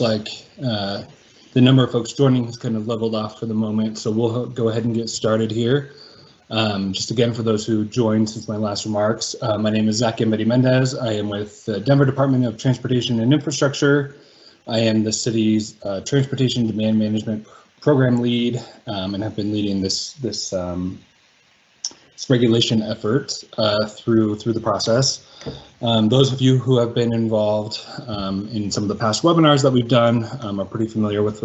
looks like the number of folks joining has kind of leveled off for the moment, so we'll go ahead and get started here. Just again, for those who joined since my last remarks, my name is Zach Mendez. I am with the Denver Department of Transportation and Infrastructure. I am the city's Transportation Demand Management Program Lead, and have been leading this regulation effort through the process. Those of you who have been involved in some of the past webinars that we've done are pretty familiar with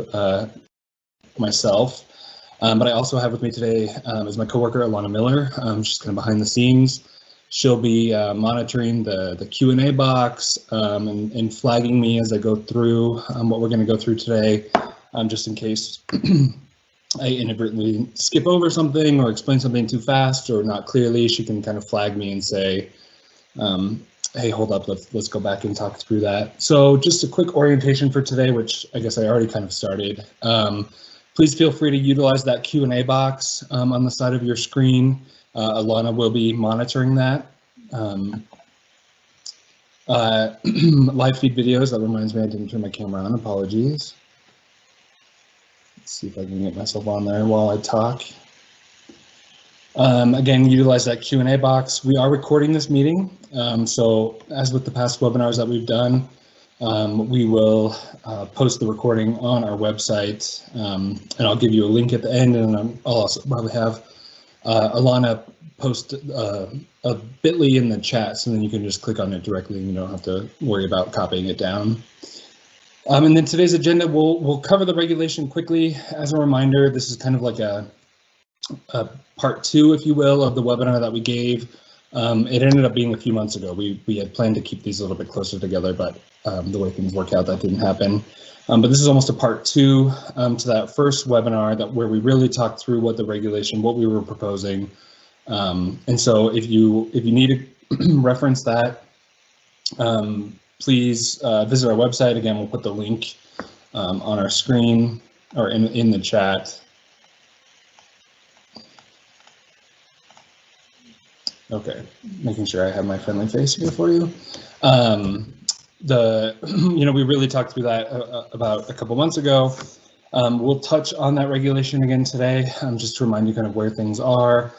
myself. But I also have with me today is my coworker Alana Miller. She's kind of behind the scenes. She'll be monitoring the Q&A box and flagging me as I go through what we're going to go through today, just in case I inadvertently skip over something or explain something too fast or not clearly. She can kind of flag me and say, hey, hold up, let's go back and talk through that. So just a quick orientation for today, which I guess I already kind of started. Please feel free to utilize that Q&A box on the side of your screen. Alana will be monitoring that. Live feed videos, that reminds me I didn't turn my camera on, apologies. Let's see if I can get myself on there while I talk. Again, utilize that Q&A box. We are recording this meeting, so as with the past webinars that we've done, we will post the recording on our website, and I'll give you a link at the end, and I'll also probably have Alana post a bit.ly in the chat, so then you can just click on it directly and you don't have to worry about copying it down. And then today's agenda, we'll cover the regulation quickly. As a reminder, this is kind of like a part two, if you will, of the webinar that we gave. It ended up being a few months ago. We had planned to keep these a little bit closer together, but the way things work out, that didn't happen. But this is almost a part two to that first webinar where we really talked through what the regulation, what we were proposing. And so if you need to reference that, please visit our website. Again, we'll put the link on our screen or in the chat. Okay, making sure I have my friendly face here for you. We really talked through that about a couple months ago. We'll touch on that regulation again today, just to remind you kind of where things are,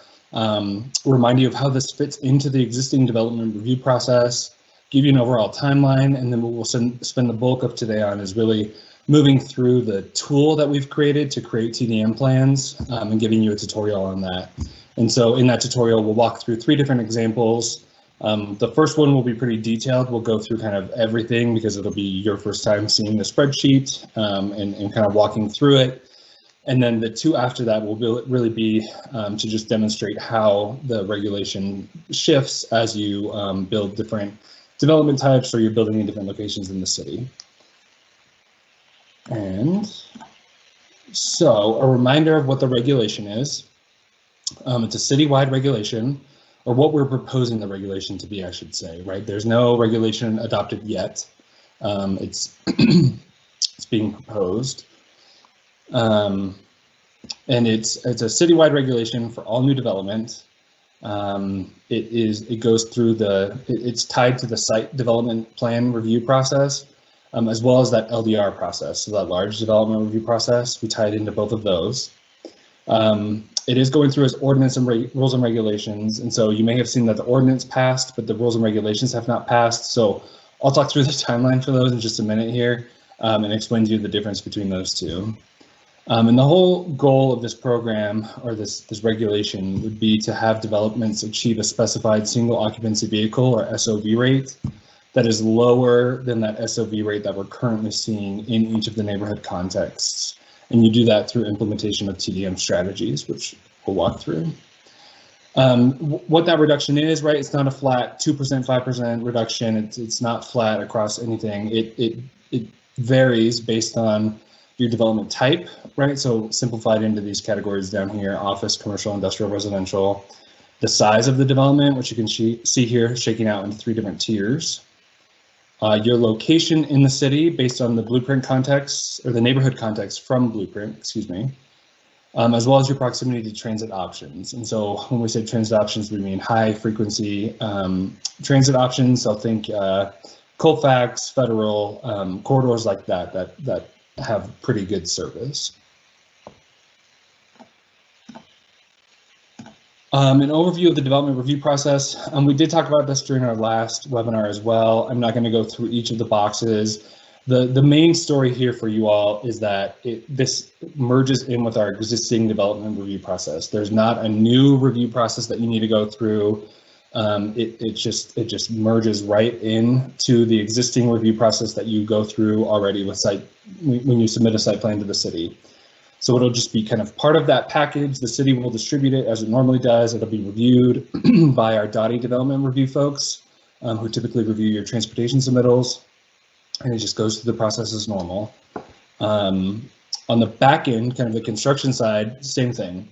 remind you of how this fits into the existing development review process, give you an overall timeline, and then what we'll spend the bulk of today on is really moving through the tool that we've created to create TDM plans and giving you a tutorial on that. And so in that tutorial, we'll walk through 3 different examples. The first one will be pretty detailed. We'll go through kind of everything because it'll be your first time seeing the spreadsheet and kind of walking through it. And then the 2 after that will really be to just demonstrate how the regulation shifts as you build different development types or you're building in different locations in the city. And so a reminder of what the regulation is. It's a citywide regulation, or what we're proposing the regulation to be, I should say, right? There's no regulation adopted yet. It's it's being proposed. And it's a citywide regulation for all new development. It goes through it's tied to the site development plan review process, as well as that LDR process, so that large development review process. We tie it into both of those. It is going through as ordinance and rules and regulations, and so you may have seen that the ordinance passed, but the rules and regulations have not passed. So I'll talk through the timeline for those in just a minute here and explain to you the difference between those two. And the whole goal of this program or this regulation would be to have developments achieve a specified single occupancy vehicle or SOV rate that is lower than that SOV rate that we're currently seeing in each of the neighborhood contexts. And you do that through implementation of TDM strategies, which we'll walk through. What that reduction is, right? It's not a flat 2%, 5% reduction. It's not flat across anything. It varies based on your development type, right? So simplified into these categories down here: office, commercial, industrial, residential. The size of the development, which you can see here, shaking out into 3 different tiers. Your location in the city based on the blueprint context, or the neighborhood context from blueprint, excuse me, as well as your proximity to transit options. And so when we say transit options, we mean high frequency transit options. So think Colfax, Federal, corridors like that have pretty good service. An overview of the development review process. We did talk about this during our last webinar as well. I'm not going to go through each of the boxes. The main story here for you all is that this merges in with our existing development review process. There's not a new review process that you need to go through. It just merges right into the existing review process that you go through already with when you submit a site plan to the city. So it'll just be kind of part of that package. The city will distribute it as it normally does. It'll be reviewed by our DOTI development review folks, who typically review your transportation submittals, and it just goes through the process as normal. On the back end, kind of the construction side, same thing.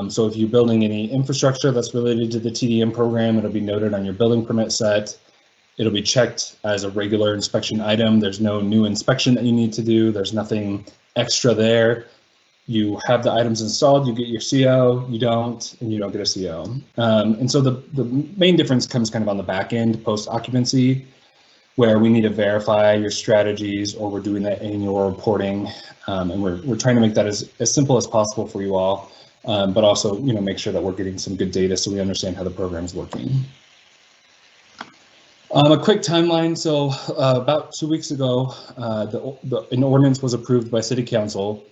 So if you're building any infrastructure that's related to the TDM program, it'll be noted on your building permit set. It'll be checked as a regular inspection item. There's no new inspection that you need to do. There's nothing extra there. You have the items installed, you get your CO, you don't, and you don't get a CO. And so the main difference comes kind of on the back end, post-occupancy, where we need to verify your strategies, or we're doing that annual reporting. And we're trying to make that as simple as possible for you all, but also, make sure that we're getting some good data so we understand how the program's working. A quick timeline. So about 2 weeks ago, an ordinance was approved by City Council,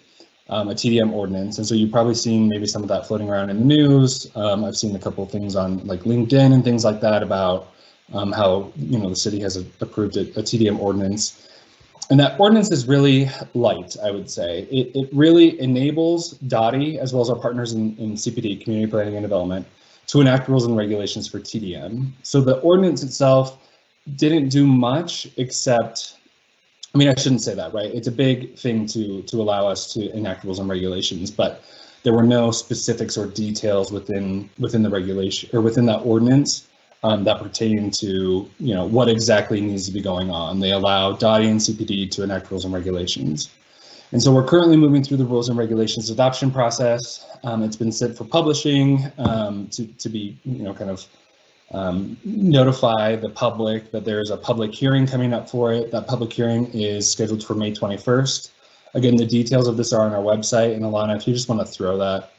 a TDM ordinance, and so you've probably seen maybe some of that floating around in the news. I've seen a couple of things on like LinkedIn and things like that about how the city has approved a TDM ordinance, and that ordinance is really light. I would say it really enables DOTI as well as our partners in CPD, Community Planning and Development, to enact rules and regulations for TDM. So the ordinance itself didn't do much except, I shouldn't say that, right? It's a big thing to allow us to enact rules and regulations, but there were no specifics or details within the regulation or within that ordinance that pertain to what exactly needs to be going on. They allow DOTI and CPD to enact rules and regulations, and so we're currently moving through the rules and regulations adoption process. It's been set for publishing to be kind of notify the public that there's a public hearing coming up for it. That public hearing is scheduled for May 21st. Again, the details of this are on our website. And Alana, if you just want to throw that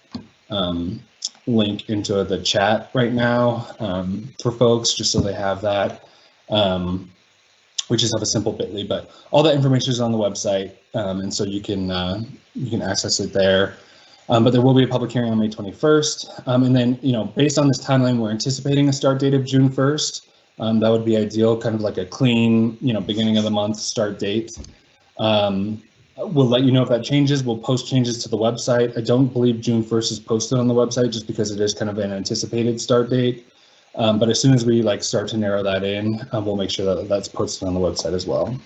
link into the chat right now for folks, just so they have that. We just have a simple bit.ly, but all that information is on the website, and so you can access it there. But there will be a public hearing on May 21st. And then, based on this timeline, we're anticipating a start date of June 1st. That would be ideal, kind of like a clean, beginning of the month start date. We'll let you know if that changes. We'll post changes to the website. I don't believe June 1st is posted on the website just because it is kind of an anticipated start date. But as soon as we start to narrow that in, we'll make sure that that's posted on the website as well.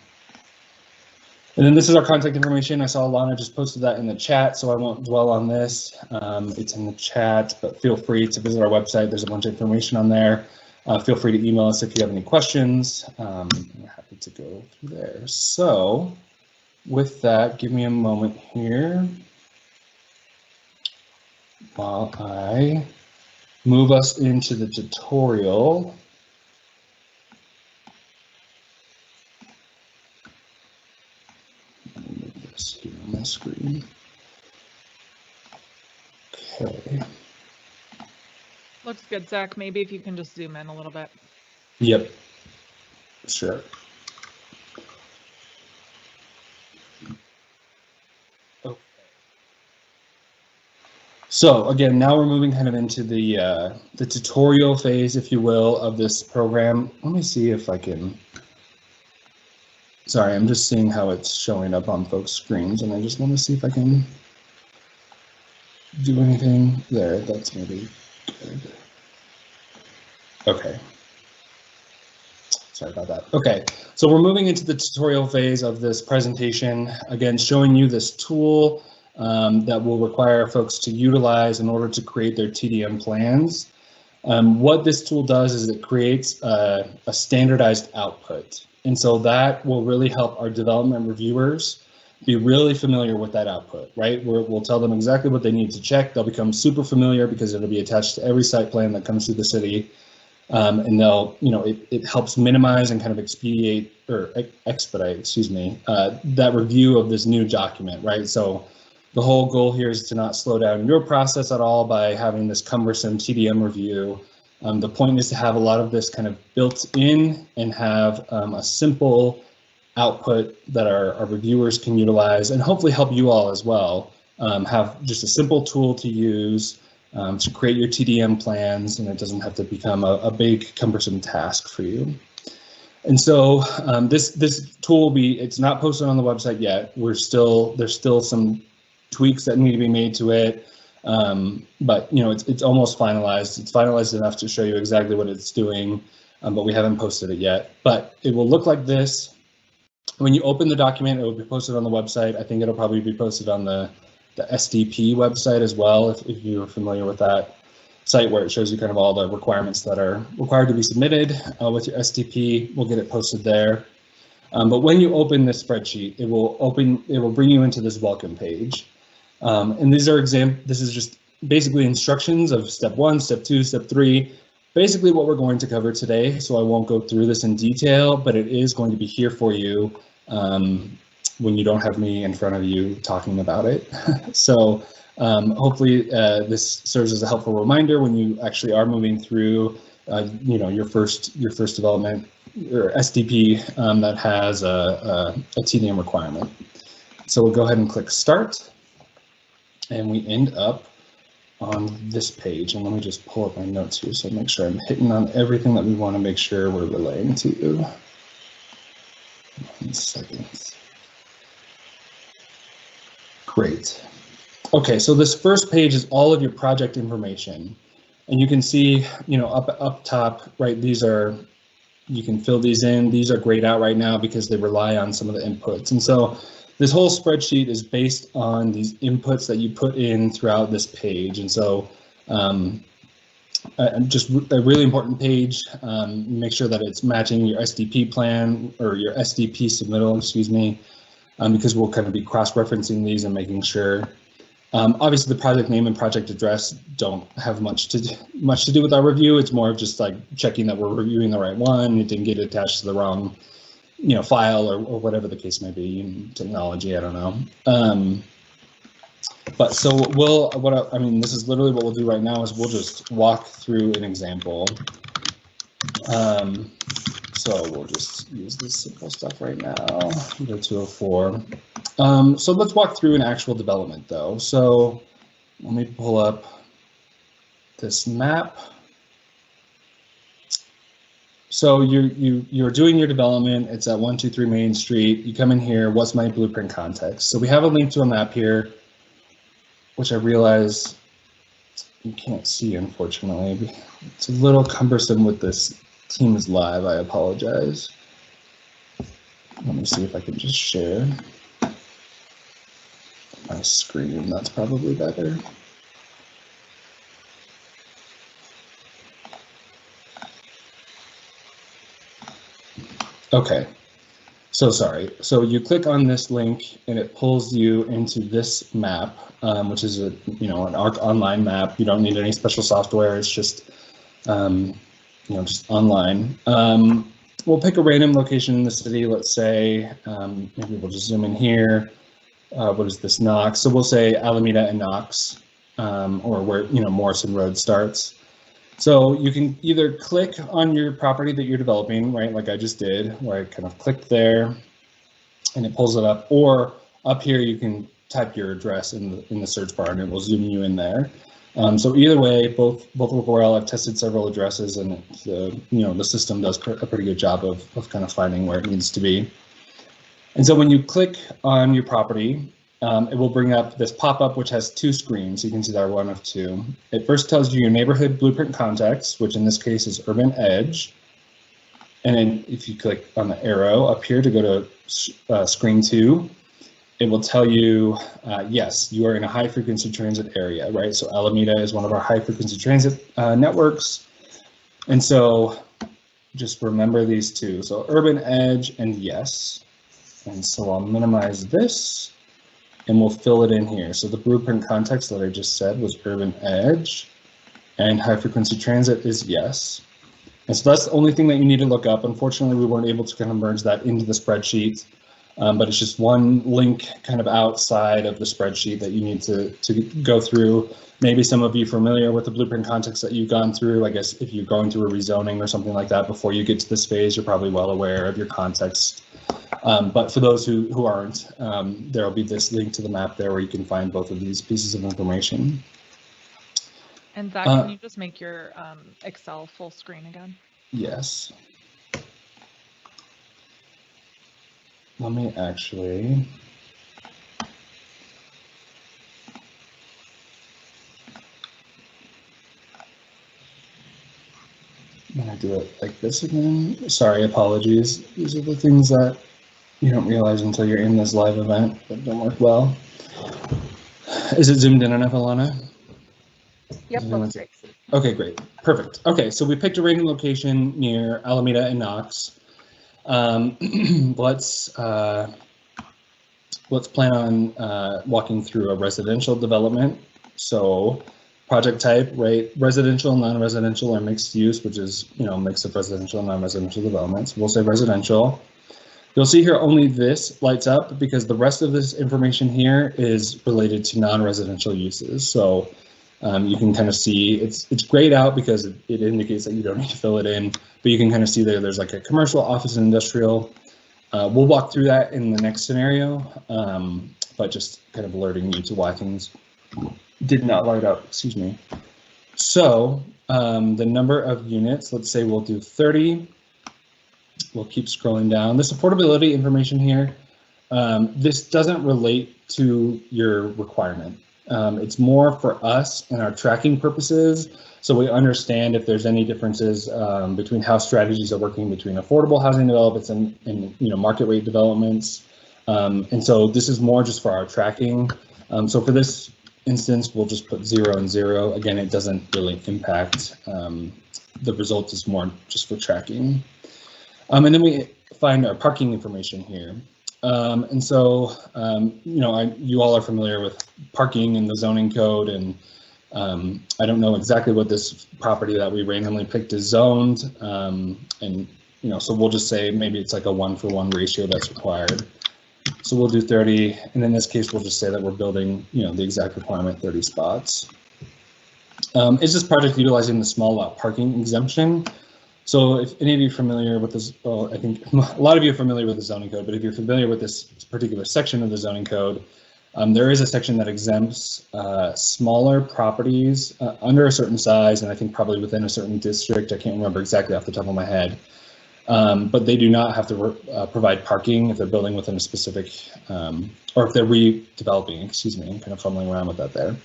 And then this is our contact information. I saw Alana just posted that in the chat, so I won't dwell on this. It's in the chat, but feel free to visit our website. There's a bunch of information on there. Feel free to email us if you have any questions. I'm happy to go through there. So with that, give me a moment here while I move us into the tutorial. Here on my screen. Okay. Looks good, Zach. Maybe if you can just zoom in a little bit. Yep. Sure. Okay. So again, now we're moving kind of into the tutorial phase, if you will, of this program. Let me see if I can. Sorry, I'm just seeing how it's showing up on folks' screens, and I just want to see if I can do anything there. That's maybe good. Okay. Sorry about that. Okay, so we're moving into the tutorial phase of this presentation. Again, showing you this tool that will require folks to utilize in order to create their TDM plans. What this tool does is it creates a standardized output. And so that will really help our development reviewers be really familiar with that output, right? We'll tell them exactly what they need to check. They'll become super familiar because it'll be attached to every site plan that comes through the city. And they'll, it helps minimize and kind of expedite or expedite, that review of this new document, right? So the whole goal here is to not slow down your process at all by having this cumbersome TDM review. The point is to have a lot of this kind of built in and have a simple output that our reviewers can utilize and hopefully help you all as well. Have just a simple tool to use to create your TDM plans, and it doesn't have to become a big cumbersome task for you. And so this tool will be, it's not posted on the website yet. There's still some tweaks that need to be made to it, but it's almost finalized. It's finalized enough to show you exactly what it's doing, but we haven't posted it yet. But it will look like this. When you open the document, it will be posted on the website. I think it'll probably be posted on the SDP website as well, if you're familiar with that site, where it shows you kind of all the requirements that are required to be submitted with your SDP. We'll get it posted there. But when you open this spreadsheet, it will bring you into this welcome page. And this is just basically instructions of step 1, step 2, step 3, basically what we're going to cover today. So I won't go through this in detail, but it is going to be here for you when you don't have me in front of you talking about it. So hopefully this serves as a helpful reminder when you actually are moving through your first development or SDP that has a TDM requirement. So we'll go ahead and click start, and we end up on this page. And let me just pull up my notes here so make sure I'm hitting on everything that we want to make sure we're relaying to you. 1 second. Great. Okay, so this first page is all of your project information, and you can see, up top, right? You can fill these in. These are grayed out right now because they rely on some of the inputs, and so this whole spreadsheet is based on these inputs that you put in throughout this page. And so just a really important page, make sure that it's matching your SDP plan or your SDP submittal, because we'll kind of be cross-referencing these and making sure. Obviously, the project name and project address don't have much to do with our review. It's more of just like checking that we're reviewing the right one. It didn't get attached to the wrong file or whatever the case may be, technology, I don't know. But so this is literally what we'll do right now is we'll just walk through an example. So we'll just use this simple stuff right now, go 204. So let's walk through an actual development though. So let me pull up this map. So you're doing your development. It's at 123 Main Street. You come in here. What's my blueprint context? So we have a link to a map here, which I realize you can't see, unfortunately. It's a little cumbersome with this Teams Live. I apologize. Let me see if I can just share my screen. That's probably better. Okay, so sorry. So you click on this link and it pulls you into this map, which is an ARC online map. You don't need any special software. It's just, just online. We'll pick a random location in the city. Let's say, maybe we'll just zoom in here. What is this, Knox? So we'll say Alameda and Knox, or where Morrison Road starts. So you can either click on your property that you're developing, right, like I just did, where I kind of clicked there and it pulls it up, or up here you can type your address in the search bar and it will zoom you in there. So either way, both work well. I've tested several addresses and the system does a pretty good job of kind of finding where it needs to be. And so when you click on your property, it will bring up this pop-up which has 2 screens. You can see that one of 2. It first tells you your neighborhood blueprint context, which in this case is Urban Edge. And then if you click on the arrow up here to go to screen 2, it will tell you, yes, you are in a high frequency transit area, right? So Alameda is one of our high frequency transit networks. And so just remember these 2. So Urban Edge and yes. And so I'll minimize this. And we'll fill it in here. So the blueprint context that I just said was Urban Edge, and high frequency transit is yes. And so that's the only thing that you need to look up. Unfortunately, we weren't able to kind of merge that into the spreadsheet, but it's just one link kind of outside of the spreadsheet that you need to go through. Maybe some of you familiar with the blueprint context that you've gone through. I guess if you're going through a rezoning or something like that before you get to this phase, you're probably well aware of your context. But for those who aren't, there will be this link to the map there where you can find both of these pieces of information. And Zach, can you just make your Excel full screen again? Yes. Let me actually. I'm gonna do it like this again. Sorry, apologies. These are the things that you don't realize until you're in this live event that don't work well. Is it zoomed in enough, Alana? Yep, looks great. Okay, great, perfect. Okay, so we picked a random location near Alameda and Knox. Let's plan on walking through a residential development. So project type, right? Residential, non-residential, or mixed use, which is, you know, a mix of residential and non-residential developments. We'll say residential. You'll see here only this lights up because the rest of this information here is related to non-residential uses. So you can kind of see it's grayed out because it indicates that you don't need to fill it in, but you can kind of see there's like a commercial, office, and industrial. We'll walk through that in the next scenario, but just kind of alerting you to why things did not light up, excuse me. So the number of units, let's say we'll do 30. We'll keep scrolling down. This affordability information here, this doesn't relate to your requirement. It's more for us and our tracking purposes. So we understand if there's any differences between how strategies are working between affordable housing developments and you know, market rate developments. And so this is more just for our tracking. So for this instance, we'll just put 0 and 0. Again, it doesn't really impact the result, is more just for tracking. And then we find our parking information here. And so, you know, you all are familiar with parking in the zoning code, and I don't know exactly what this property that we randomly picked is zoned. And, you know, so we'll just say maybe it's like a 1-for-1 ratio that's required. So we'll do 30. And in this case, we'll just say that we're building, you know, the exact requirement, 30 spots. Is this project utilizing the small lot parking exemption? So if any of you are familiar with this, well, I think a lot of you are familiar with the zoning code, but if you're familiar with this particular section of the zoning code, there is a section that exempts smaller properties under a certain size, and I think probably within a certain district. I can't remember exactly off the top of my head, but they do not have to provide parking if they're building within a specific, or if they're redeveloping, excuse me, I'm kind of fumbling around with that there.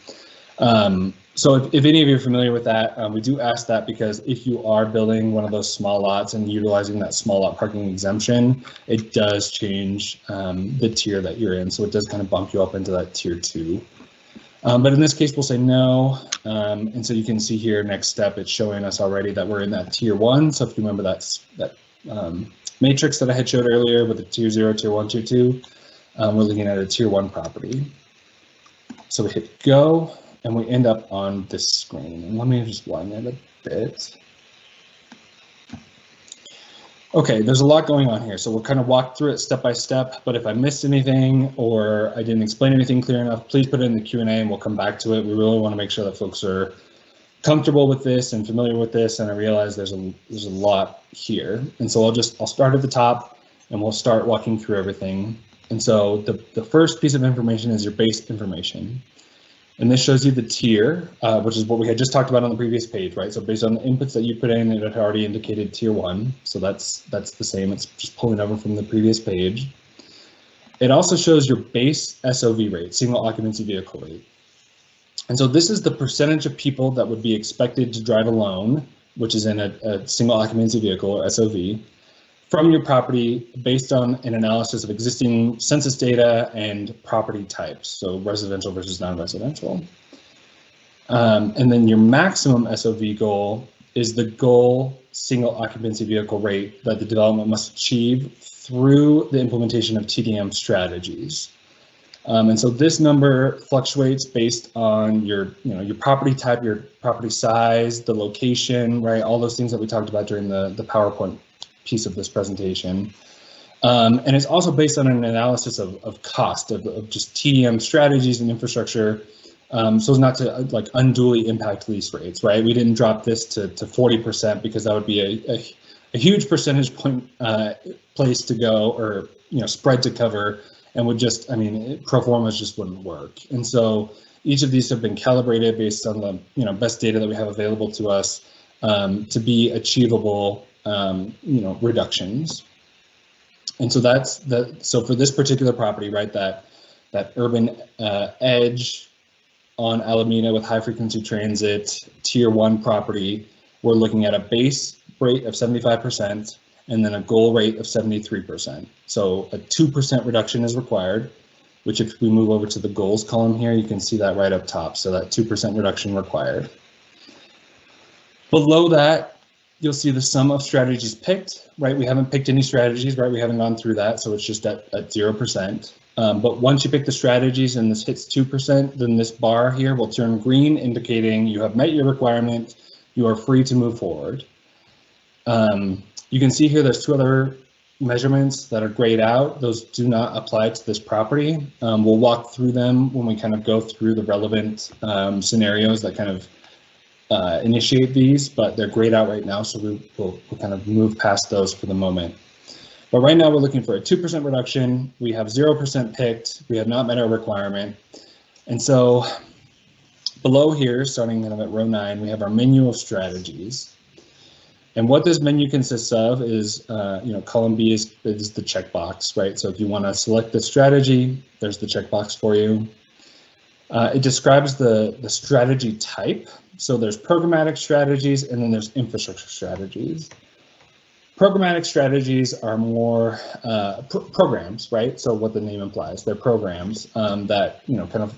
So if any of you are familiar with that, we do ask that because if you are building one of those small lots and utilizing that small lot parking exemption, it does change the tier that you're in. So it does kind of bump you up into that tier 2. But in this case, we'll say no. And so you can see here, next step, it's showing us already that we're in that tier 1. So if you remember that matrix that I had showed earlier with the tier 0, tier 1, tier 2, we're looking at a tier 1 property. So we hit go. And we end up on this screen. And let me just widen it a bit. Okay, there's a lot going on here. So we'll kind of walk through it step by step, but if I missed anything or I didn't explain anything clear enough, please put it in the Q&A and we'll come back to it. We really want to make sure that folks are comfortable with this and familiar with this, and I realize there's a lot here. And so I'll start at the top and we'll start walking through everything. And so the first piece of information is your base information. And this shows you the tier, which is what we had just talked about on the previous page, right? So based on the inputs that you put in, it had already indicated tier 1. So that's the same. It's just pulling over from the previous page. It also shows your base SOV rate, single occupancy vehicle rate. And so this is the percentage of people that would be expected to drive alone, which is in a single occupancy vehicle or SOV, from your property based on an analysis of existing census data and property types, so residential versus non-residential. And then your maximum SOV goal is the goal single occupancy vehicle rate that the development must achieve through the implementation of TDM strategies. And so this number fluctuates based on your property type, your property size, the location, right? All those things that we talked about during the PowerPoint piece of this presentation. And it's also based on an analysis of cost of just TDM strategies and infrastructure, so as not to like unduly impact lease rates, right? We didn't drop this to 40% because that would be a huge percentage point place to go, or spread to cover, and would just, pro formas just wouldn't work. And so each of these have been calibrated based on the best data that we have available to us to be achievable reductions. And so so for this particular property, right, that urban edge on Alameda with high frequency transit, tier 1 property, we're looking at a base rate of 75% and then a goal rate of 73%. So a 2% reduction is required, which if we move over to the goals column here, you can see that right up top. So that 2% reduction required. Below that, you'll see the sum of strategies picked, right? We haven't picked any strategies, right? We haven't gone through that, so it's just at 0%. But once you pick the strategies and this hits 2%, then this bar here will turn green, indicating you have met your requirement, you are free to move forward. You can see here there's 2 other measurements that are grayed out. Those do not apply to this property. We'll walk through them when we kind of go through the relevant scenarios that kind of initiate these, but they're grayed out right now, so we'll kind of move past those for the moment. But right now we're looking for a 2% reduction. We have 0% picked. We have not met our requirement. And so below here, starting kind of at row 9, we have our menu of strategies. And what this menu consists of is, column B is the checkbox, right? So if you want to select the strategy, there's the checkbox for you. It describes the strategy type. So there's programmatic strategies and then there's infrastructure strategies. Programmatic strategies are more programs, right? So what the name implies, they're programs that kind of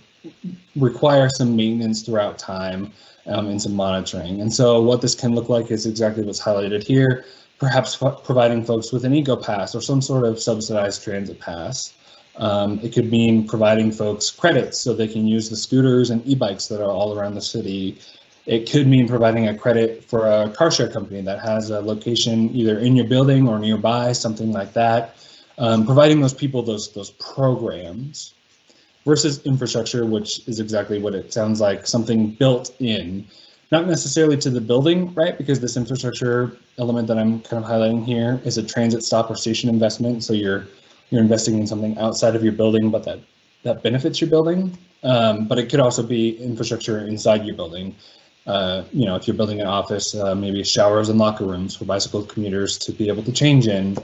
require some maintenance throughout time and some monitoring. And so what this can look like is exactly what's highlighted here, perhaps providing folks with an eco pass or some sort of subsidized transit pass. It could mean providing folks credits so they can use the scooters and e-bikes that are all around the city. It could mean providing a credit for a car share company that has a location either in your building or nearby, something like that. Providing those people those programs versus infrastructure, which is exactly what it sounds like, something built in, not necessarily to the building, right? Because this infrastructure element that I'm kind of highlighting here is a transit stop or station investment. So you're investing in something outside of your building, but that benefits your building. But it could also be infrastructure inside your building. If you're building an office, maybe showers and locker rooms for bicycle commuters to be able to change in,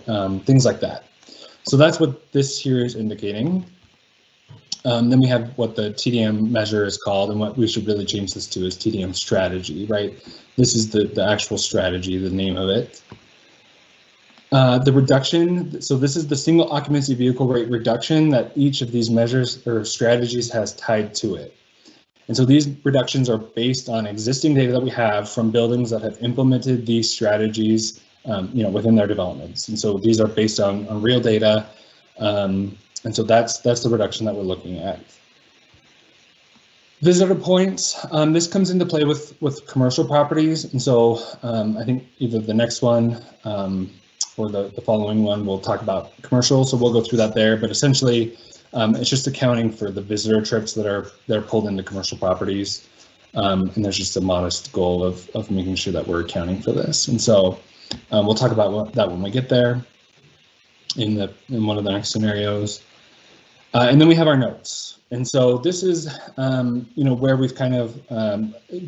things like that. So that's what this here is indicating. Then we have what the TDM measure is called, and what we should really change this to is TDM strategy, right? This is the actual strategy, the name of it. The reduction, so this is the single occupancy vehicle rate reduction that each of these measures or strategies has tied to it. And so these reductions are based on existing data that we have from buildings that have implemented these strategies, within their developments. And so these are based on real data. And so that's the reduction that we're looking at. Visitor points, this comes into play with commercial properties. And so I think either the next one or the following one will talk about commercial. So we'll go through that there, but essentially it's just accounting for the visitor trips that are pulled into commercial properties. And there's just a modest goal of making sure that we're accounting for this. And so we'll talk about that when we get there in one of the next scenarios. And then we have our notes. And so this is, where we've kind of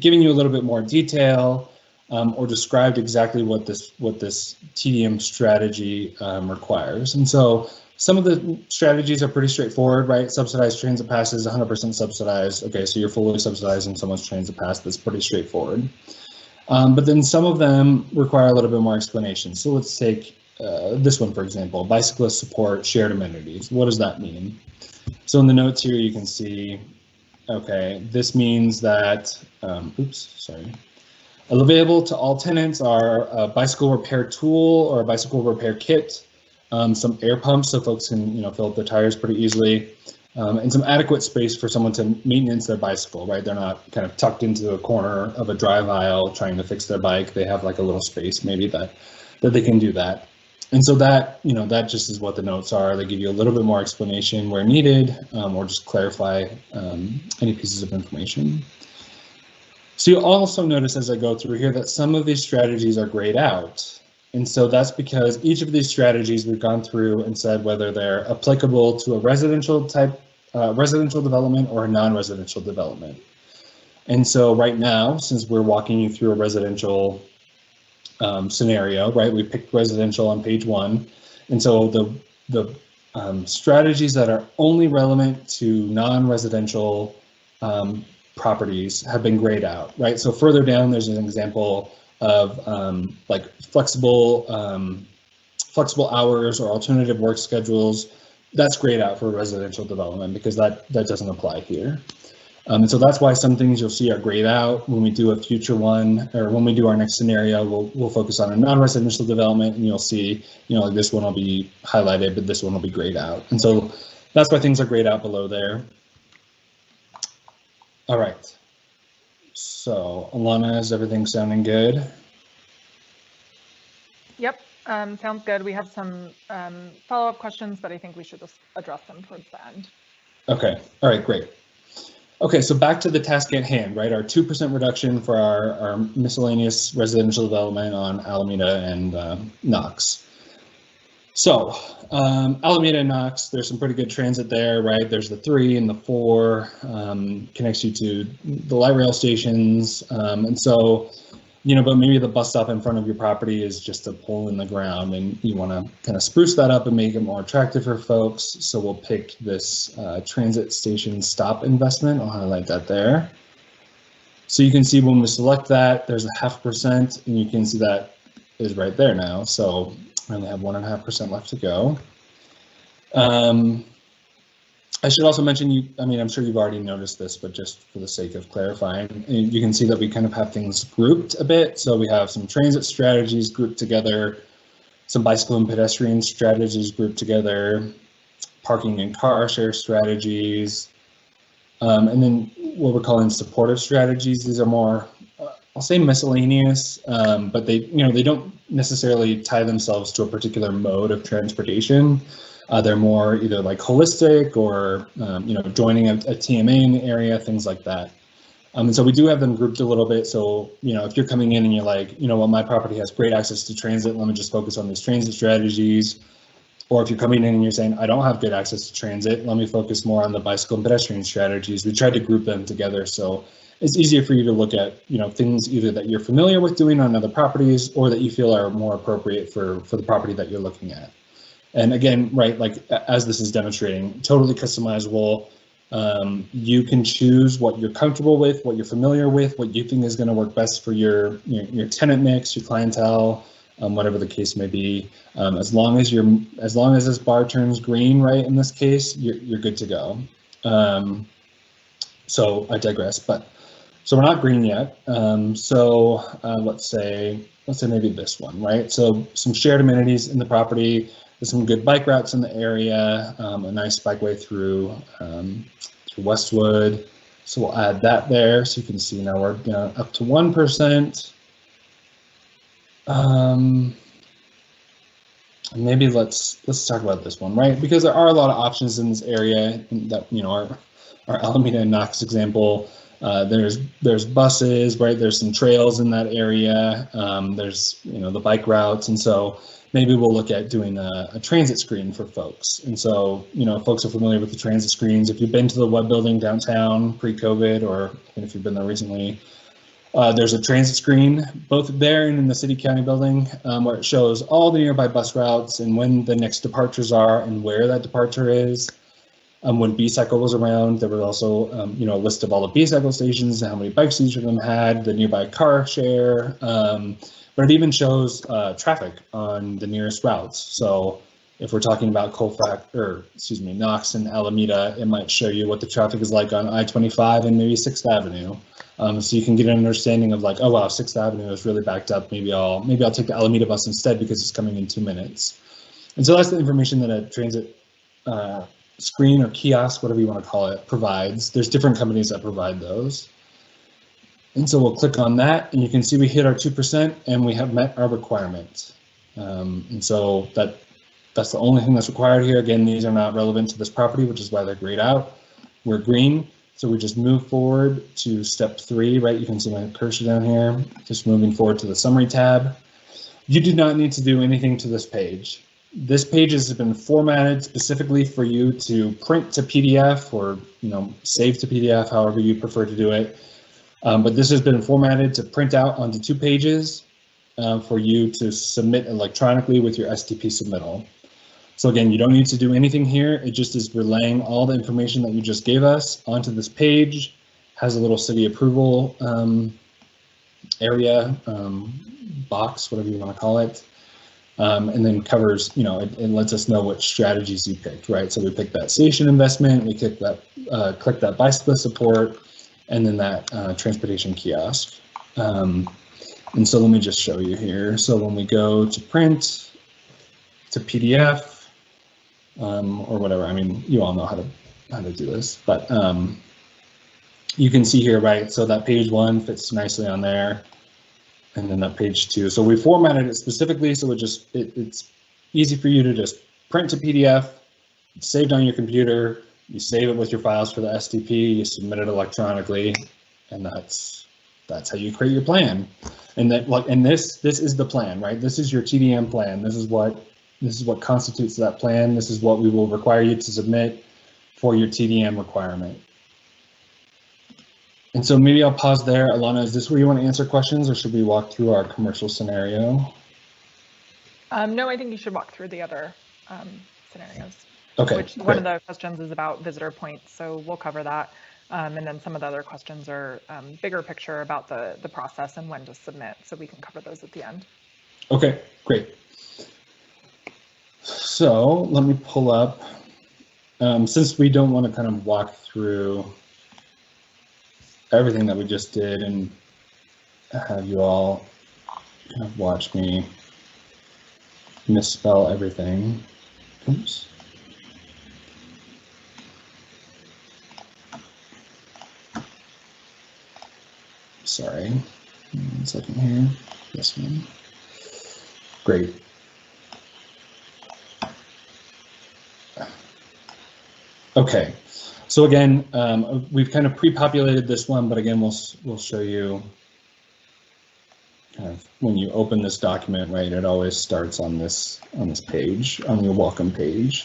given you a little bit more detail or described exactly what this TDM strategy requires. And so some of the strategies are pretty straightforward, right? Subsidized transit passes, 100% subsidized. Okay, so you're fully subsidizing someone's transit pass. That's pretty straightforward. But then some of them require a little bit more explanation. So let's take this one, for example, bicyclist support shared amenities. What does that mean? So in the notes here, you can see, okay, this means that, available to all tenants are a bicycle repair tool or a bicycle repair kit, some air pumps so folks can, fill up their tires pretty easily, and some adequate space for someone to maintenance their bicycle, right? They're not kind of tucked into a corner of a drive aisle trying to fix their bike. They have like a little space maybe that they can do that. And so that, that just is what the notes are. They give you a little bit more explanation where needed, or just clarify any pieces of information. So you'll also notice as I go through here that some of these strategies are grayed out. And so that's because each of these strategies we've gone through and said whether they're applicable to a residential type, residential development or a non-residential development. And so right now, since we're walking you through a residential scenario, right, we picked residential on page 1. And so the strategies that are only relevant to non-residential properties have been grayed out, right? So further down, there's an example of like flexible hours or alternative work schedules. That's grayed out for residential development because that doesn't apply here. And so that's why some things you'll see are grayed out. When we do a future one, or when we do our next scenario, we'll focus on a non-residential development, and you'll see, like this one will be highlighted, but this one will be grayed out. And so that's why things are grayed out below there. All right. So Alana, is everything sounding good? Yep, sounds good. We have some follow-up questions, but I think we should just address them towards the end. Okay, all right, great. Okay, so back to the task at hand, right? Our 2% reduction for our miscellaneous residential development on Alameda and Knox. So Alameda and Knox, there's some pretty good transit there, right? There's the 3 and the 4, connects you to the light rail stations. And so, but maybe the bus stop in front of your property is just a pole in the ground and you want to kind of spruce that up and make it more attractive for folks. So we'll pick this transit station stop investment. I'll highlight that there. So you can see when we select that, there's a 0.5%, and you can see that is right there now. So I only have 1.5% left to go. I should also mention, I'm sure you've already noticed this, but just for the sake of clarifying, you can see that we kind of have things grouped a bit. So we have some transit strategies grouped together, some bicycle and pedestrian strategies grouped together, parking and car share strategies, and then what we're calling supportive strategies. These are more, I'll say miscellaneous, but they don't necessarily tie themselves to a particular mode of transportation. They're more either like holistic or, joining a TMA in the area, things like that. And so we do have them grouped a little bit. So, if you're coming in and you're like, my property has great access to transit, let me just focus on these transit strategies. Or if you're coming in and you're saying, I don't have good access to transit, let me focus more on the bicycle and pedestrian strategies. We tried to group them together. So it's easier for you to look at, things either that you're familiar with doing on other properties or that you feel are more appropriate for the property that you're looking at. And again, right, like as this is demonstrating, totally customizable. You can choose what you're comfortable with, what you're familiar with, what you think is going to work best for your tenant mix, your clientele, whatever the case may be. As long as this bar turns green, right, in this case, you're good to go. So I digress, but so we're not green yet. Let's say maybe this one, right? So some shared amenities in the property. There's some good bike routes in the area, a nice bikeway through Westwood. So we'll add that there. So you can see now we're up to 1%. Maybe let's talk about this one, right? Because there are a lot of options in this area that, our Alameda and Knox example. There's buses, right? There's some trails in that area. There's, the bike routes. And so maybe we'll look at doing a transit screen for folks. And so, folks are familiar with the transit screens. If you've been to the Web Building downtown pre-COVID, or if you've been there recently, there's a transit screen both there and in the City County Building where it shows all the nearby bus routes and when the next departures are and where that departure is. When B-Cycle was around, there was also, a list of all the B-Cycle stations, how many bikes each of them had, the nearby car share, but it even shows traffic on the nearest routes. So if we're talking about Knox and Alameda, it might show you what the traffic is like on I-25 and maybe 6th Avenue. So you can get an understanding of like, oh wow, 6th Avenue is really backed up. Maybe I'll take the Alameda bus instead because it's coming in 2 minutes. And so that's the information that a transit screen or kiosk, whatever you want to call it, provides. There's different companies that provide those. And so we'll click on that, and you can see we hit our 2% and we have met our requirements. And so that's the only thing that's required here. Again, these are not relevant to this property, which is why they're grayed out. We're green, so we just move forward to step 3, right? You can see my cursor down here, just moving forward to the summary tab. You do not need to do anything to this page. This page has been formatted specifically for you to print to PDF or save to PDF, however you prefer to do it. But this has been formatted to print out onto 2 pages for you to submit electronically with your STP submittal. So again, you don't need to do anything here. It just is relaying all the information that you just gave us onto this page, has a little city approval area, box, whatever you want to call it. And then covers, it lets us know what strategies you picked, right? So we picked that station investment, we click that bicyclist support, and then that transportation kiosk. And so let me just show you here. So when we go to print to PDF, or whatever, I mean, you all know how to do this, but you can see here, right? So that page 1 fits nicely on there, and then that page 2. So we formatted it specifically so it's easy for you to just print to PDF, it's saved on your computer, you save it with your files for the STP, you submit it electronically, and that's how you create your plan. And this is the plan, right? This is your TDM plan. This is what constitutes that plan. This is what we will require you to submit for your TDM requirement. And so maybe I'll pause there. Alana, is this where you want to answer questions, or should we walk through our commercial scenario? No, I think you should walk through the other scenarios. Okay. One of the questions is about visitor points, so we'll cover that. And then some of the other questions are bigger picture about the process and when to submit, so we can cover those at the end. Okay, great. So let me pull up, since we don't want to kind of walk through everything that we just did and have you all kind of watch me misspell everything. Oops. Sorry, 1 second here. This one. Great. Okay, so again, we've kind of pre-populated this one, but again, we'll show you kind of when you open this document, right? It always starts on this page, on your welcome page.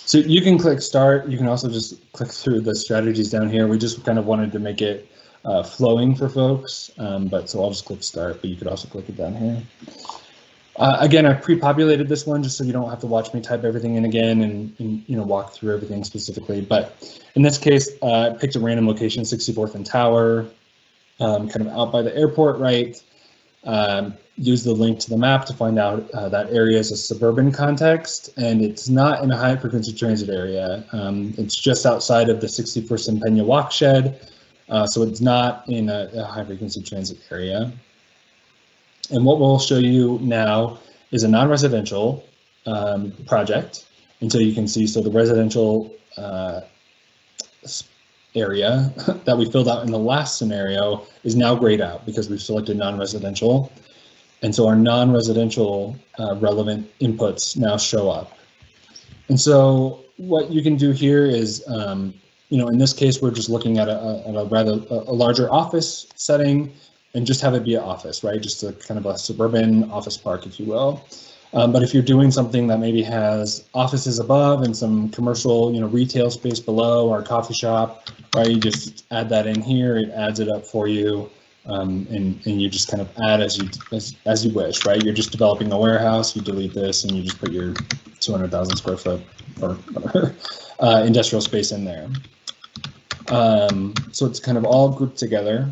So you can click start. You can also just click through the strategies down here. We just kind of wanted to make it flowing for folks, so I'll just click start, but you could also click it down here. Again, I pre-populated this one just so you don't have to watch me type everything in again and walk through everything specifically. But in this case, I picked a random location, 64th and Tower, kind of out by the airport, right? Use the link to the map to find out that area is a suburban context, and it's not in a high frequency transit area. It's just outside of the 61st and Pena Walkshed, so it's not in a high frequency transit area. And what we'll show you now is a non-residential project. And so you can see, so the residential area that we filled out in the last scenario is now grayed out because we've selected non-residential. And so our non-residential relevant inputs now show up. And so what you can do here is, in this case, we're just looking at a larger office setting, and just have it be an office, right? Just a kind of a suburban office park, if you will. But if you're doing something that maybe has offices above and some commercial, retail space below, or a coffee shop, right? You just add that in here. It adds it up for you, and you just kind of add as you wish, right? You're just developing a warehouse. You delete this, and you just put your 200,000 square foot or whatever industrial space in there. So it's kind of all grouped together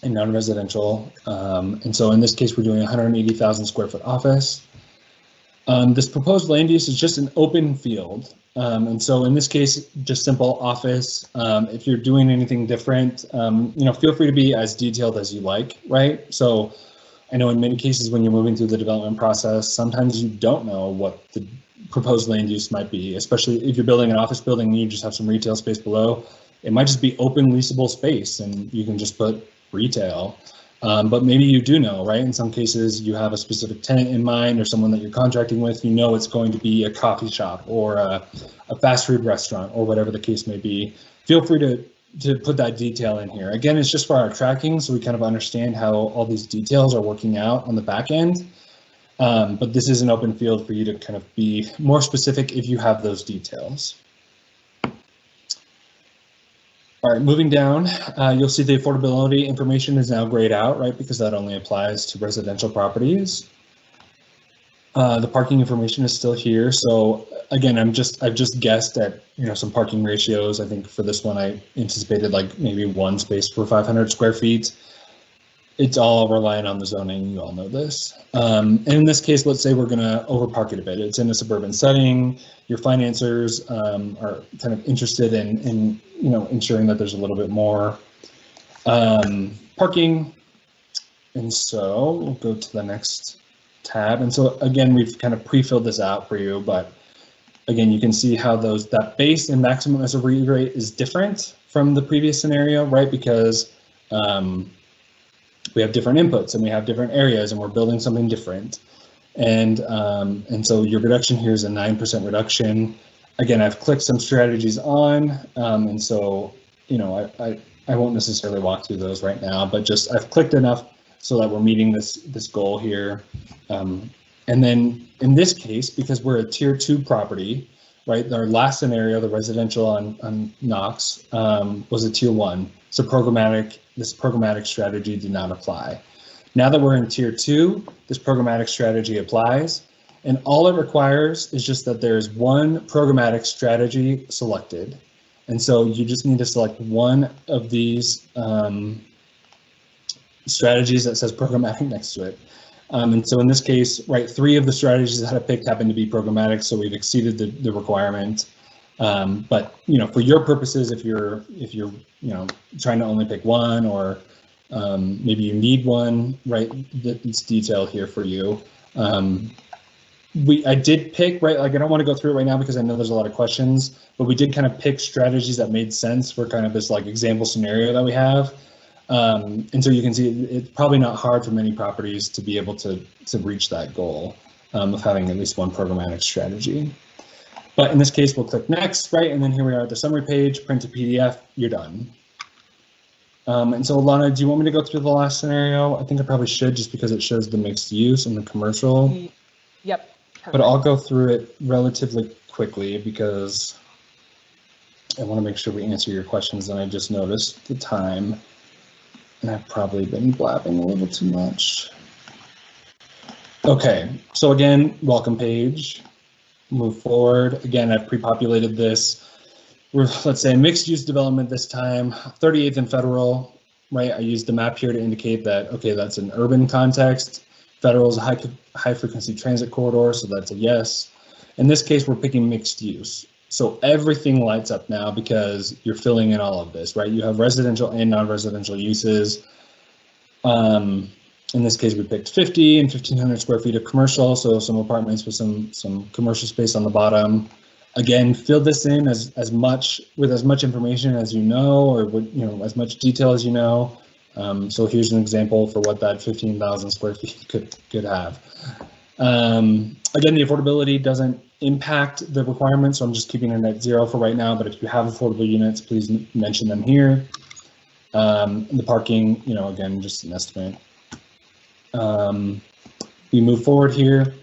in non-residential, and so in this case we're doing 180,000 square foot office. This proposed land use is just an open field, and so in this case just simple office. If you're doing anything different, feel free to be as detailed as you like, right? So I know in many cases when you're moving through the development process, sometimes you don't know what the proposed land use might be, especially if you're building an office building and you just have some retail space below. It might just be open leasable space and you can just put retail. But maybe you do know, right? In some cases, you have a specific tenant in mind or someone that you're contracting with. You know it's going to be a coffee shop or a fast food restaurant or whatever the case may be. Feel free to put that detail in here. Again, it's just for our tracking, so we kind of understand how all these details are working out on the back end. But this is an open field for you to kind of be more specific if you have those details. All right, moving down, you'll see the affordability information is now grayed out, right? Because that only applies to residential properties. The parking information is still here. So again, I've just guessed at, some parking ratios. I think for this one, I anticipated like maybe one space per 500 square feet. It's all reliant on the zoning. You all know this. And in this case, let's say we're going to overpark it a bit. It's in a suburban setting. Your financiers are kind of interested in ensuring that there's a little bit more parking. And so we'll go to the next tab. And so again, we've kind of pre-filled this out for you, but again, you can see how that base and maximum SRE rate is different from the previous scenario, right? Because we have different inputs and we have different areas and we're building something different. And so your reduction here is a 9% reduction. Again, I've clicked some strategies on, and so, I won't necessarily walk through those right now, but just I've clicked enough so that we're meeting this goal here. And then in this case, because we're a tier 2 property, right? Our last scenario, the residential on Knox, was a tier 1. So this programmatic strategy did not apply. Now that we're in tier 2, this programmatic strategy applies. And all it requires is just that there's one programmatic strategy selected. And so you just need to select one of these strategies that says programmatic next to it. And so in this case, right, 3 of the strategies that I picked happen to be programmatic, so we've exceeded the requirement. But for your purposes, if you're trying to only pick one, or maybe you need one, right, it's detailed here for you. I did pick, right, like I don't want to go through it right now because I know there's a lot of questions, but we did kind of pick strategies that made sense for kind of this like example scenario that we have. And so you can see it's probably not hard for many properties to be able to reach that goal of having at least one programmatic strategy. But in this case, we'll click next, right? And then here we are at the summary page, print to PDF, you're done. And so Alana, do you want me to go through the last scenario? I think I probably should, just because it shows the mixed use and the commercial. Yep. Perfect. But I'll go through it relatively quickly because I want to make sure we answer your questions, and I just noticed the time. And I've probably been blabbing a little too much. Okay, so again, welcome page. Move forward. Again, I've pre-populated this. We're, let's say, mixed use development this time, 38th and Federal, right? I used the map here to indicate that, okay, that's an urban context. Federal is a high frequency transit corridor, so that's a yes. In this case, we're picking mixed use. So everything lights up now because you're filling in all of this, right? You have residential and non-residential uses. In this case, we picked 50 and 1,500 square feet of commercial, so some apartments with some commercial space on the bottom. Again, fill this in as much information as you know, or as much detail as you know. So here's an example for what that 15,000 square feet could have. Again, the affordability doesn't impact the requirements, so I'm just keeping it at 0 for right now, but if you have affordable units, please mention them here. The parking, again, just an estimate. We move forward here,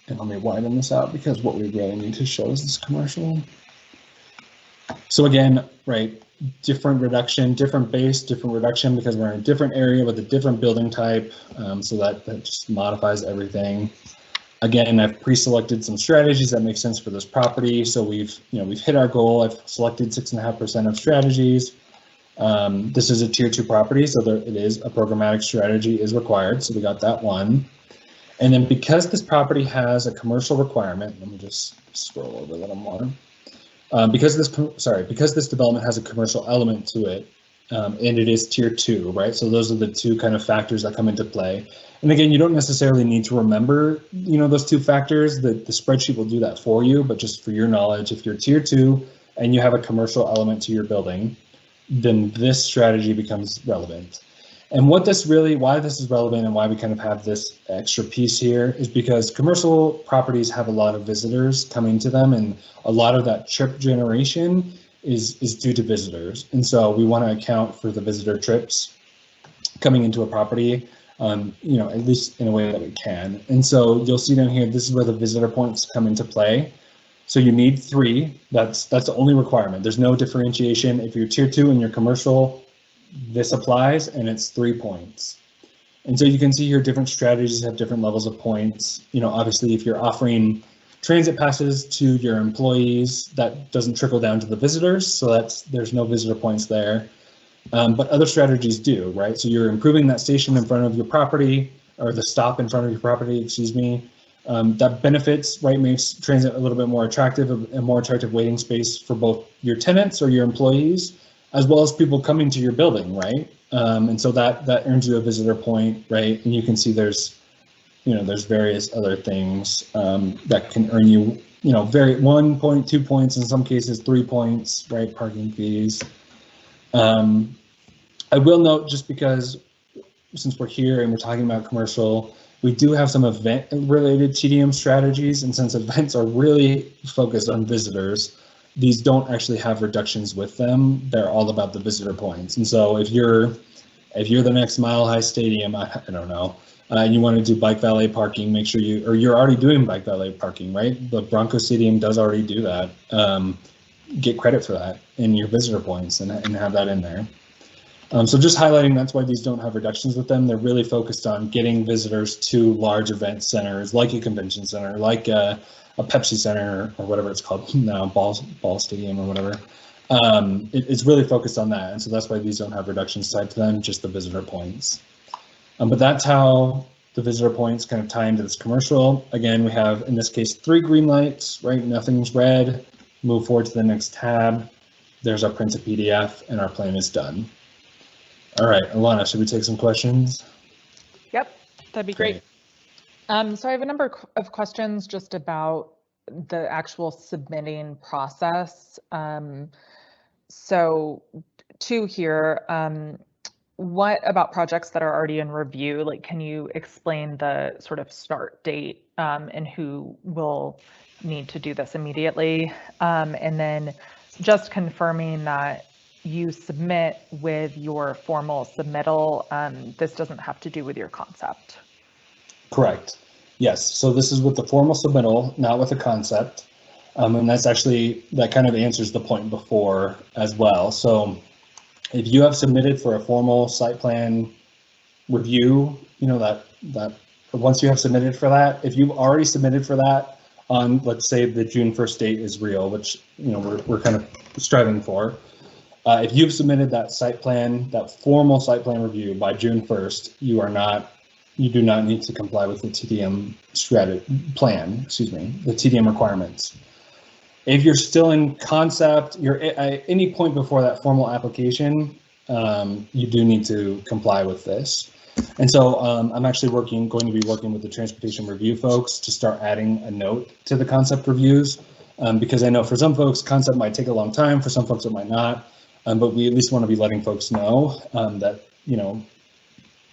and let me widen this out because what we really need to show is this commercial. So again, right, different reduction, different base, different reduction, because we're in a different area with a different building type, so that just modifies everything. Again, I've pre-selected some strategies that make sense for this property. So we've hit our goal. I've selected 6.5% of strategies. This is a tier 2 property, so it is a programmatic strategy is required. So we got that one. And then because this property has a commercial requirement, let me just scroll over a little more. Because this development has a commercial element to it, and it is tier 2, right? So those are the two kind of factors that come into play. And again, you don't necessarily need to remember, those two factors. The spreadsheet will do that for you, but just for your knowledge, if you're tier 2 and you have a commercial element to your building, then this strategy becomes relevant. And why this is relevant and why we kind of have this extra piece here is because commercial properties have a lot of visitors coming to them, and a lot of that trip generation is due to visitors. And so we want to account for the visitor trips coming into a property, at least in a way that we can. And so you'll see down here, this is where the visitor points come into play. So you need 3. That's the only requirement. There's no differentiation. If you're tier 2 and you're commercial, this applies, and it's 3 points. And so you can see here different strategies have different levels of points. Obviously, if you're offering transit passes to your employees, that doesn't trickle down to the visitors, so there's no visitor points there. But other strategies do, right? So you're improving that station in front of your property, or the stop in front of your property, excuse me. That benefits, right, makes transit a little bit more attractive, a more attractive waiting space for both your tenants or your employees, as well as people coming to your building, right? And so that earns you a visitor point, right? And you can see there's various other things that can earn you, 1 point, 2 points, in some cases 3 points, right? Parking fees. I will note, just because since we're here and we're talking about commercial, we do have some event-related TDM strategies, and since events are really focused on visitors, these don't actually have reductions with them. They're all about the visitor points. And so if you're the next Mile High Stadium, I don't know, and you want to do bike valet parking, make sure you're already doing bike valet parking, right? The Bronco Stadium does already do that. Get credit for that in your visitor points and have that in there. So just highlighting, that's why these don't have reductions with them. They're really focused on getting visitors to large event centers, like a convention center, like a Pepsi Center, or whatever it's called now, Ball Stadium or whatever. It's really focused on that, and so that's why these don't have reductions tied to them, just the visitor points. But that's how the visitor points kind of tie into this commercial. Again, we have, in this case, 3 green lights, right? Nothing's red. Move forward to the next tab. There's our printed PDF, and our plan is done. All right, Alana, should we take some questions? Yep, that'd be great. So I have a number of questions just about the actual submitting process. So 2 here. What about projects that are already in review? Like, can you explain the sort of start date and who will need to do this immediately? And then just confirming that you submit with your formal submittal. This doesn't have to do with your concept. Correct. Yes. So this is with the formal submittal, not with the concept. And that kind of answers the point before as well. So if you have submitted for a formal site plan review, that once you have submitted for that, if you've already submitted for that on, let's say the June 1st date is real, which we're kind of striving for. If you've submitted that site plan, that formal site plan review by June 1st, you do not need to comply with the TDM the TDM requirements. If you're still in concept, you're at any point before that formal application, you do need to comply with this. And so I'm actually going to be working with the transportation review folks to start adding a note to the concept reviews, because I know for some folks, concept might take a long time, for some folks it might not, but we at least want to be letting folks know that,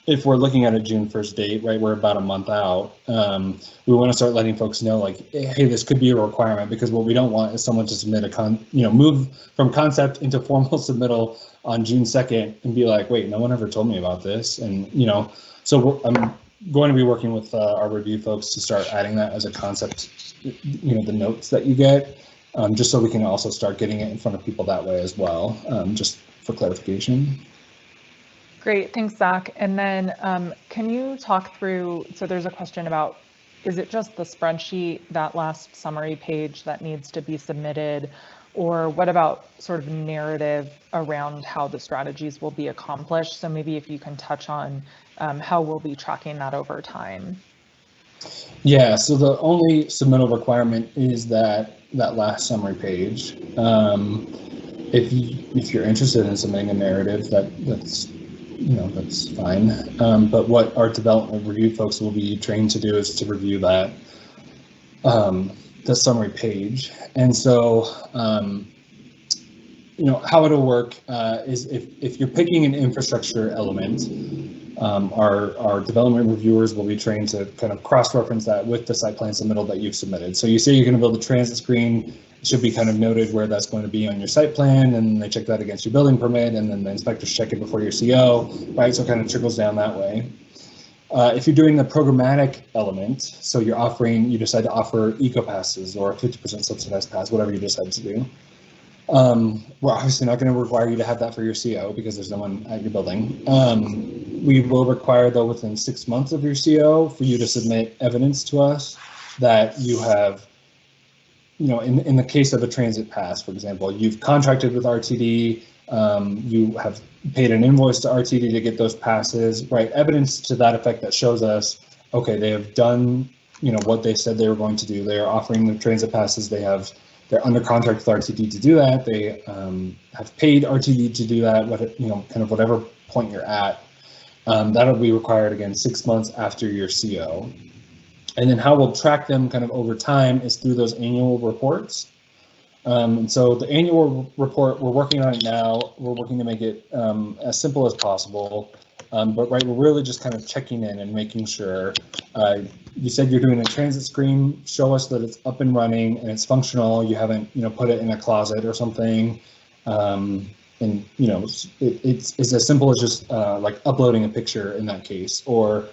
if we're looking at a June 1st date, right, we're about a month out, we want to start letting folks know, like, hey, this could be a requirement, because what we don't want is someone to submit move from concept into formal submittal on June 2nd and be like, wait, no one ever told me about this. And, so I'm going to be working with our review folks to start adding that as a concept, the notes that you get, just so we can also start getting it in front of people that way as well, just for clarification. Great, thanks, Zach. And then can you talk through, so there's a question about, is it just the spreadsheet, that last summary page that needs to be submitted, or what about sort of narrative around how the strategies will be accomplished? So maybe if you can touch on how we'll be tracking that over time. Yeah, so the only submittal requirement is that last summary page. if you're interested in submitting a narrative, that's that's fine. But what our development review folks will be trained to do is to review that the summary page. And so how it'll work is if you're picking an infrastructure element, our development reviewers will be trained to kind of cross-reference that with the site plan submittal that you've submitted. So you say you're going to build a transit screen, it should be kind of noted where that's going to be on your site plan, and they check that against your building permit, and then the inspectors check it before your CO, right? So it kind of trickles down that way. If you're doing the programmatic element, so you decide to offer eco passes or a 50% subsidized pass, whatever you decide to do. We're obviously not going to require you to have that for your CO because there's no one at your building. We will require, though, within 6 months of your CO for you to submit evidence to us that you have, in the case of a transit pass, for example, you've contracted with RTD, you have paid an invoice to RTD to get those passes, right? Evidence to that effect that shows us, okay, they have done, what they said they were going to do. They are offering the transit passes. They're under contract with RTD to do that. They have paid RTD to do that. Kind of whatever point you're at, that'll be required again 6 months after your CO. And then how we'll track them kind of over time is through those annual reports. And so the annual report, we're working on it now. We're working to make it as simple as possible. But we're really just kind of checking in and making sure. You said you're doing a transit screen. Show us that it's up and running and it's functional. You haven't, put it in a closet or something. And it's as simple as just like uploading a picture in that case. Or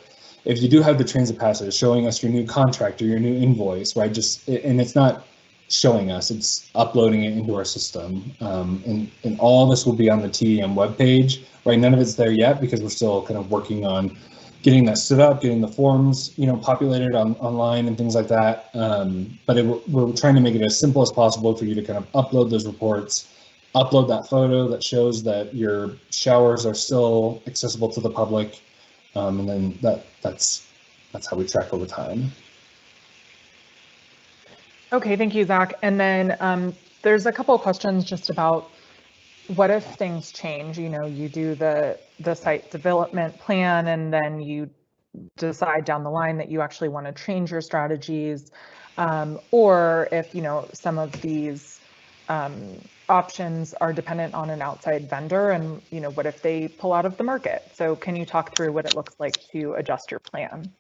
if you do have the transit passes, showing us your new contract or your new invoice, right? And it's not showing us, it's uploading it into our system. And all this will be on the TDM webpage, right? None of it's there yet because we're still kind of working on getting that stood up, getting the forms, populated online and things like that. But we're trying to make it as simple as possible for you to kind of upload those reports, upload that photo that shows that your showers are still accessible to the public. And then that's how we track over time. Okay, thank you, Zach. And then there's a couple of questions just about what if things change? You do the site development plan and then you decide down the line that you actually want to change your strategies, or if some of these options are dependent on an outside vendor, and what if they pull out of the market? So can you talk through what it looks like to adjust your plan?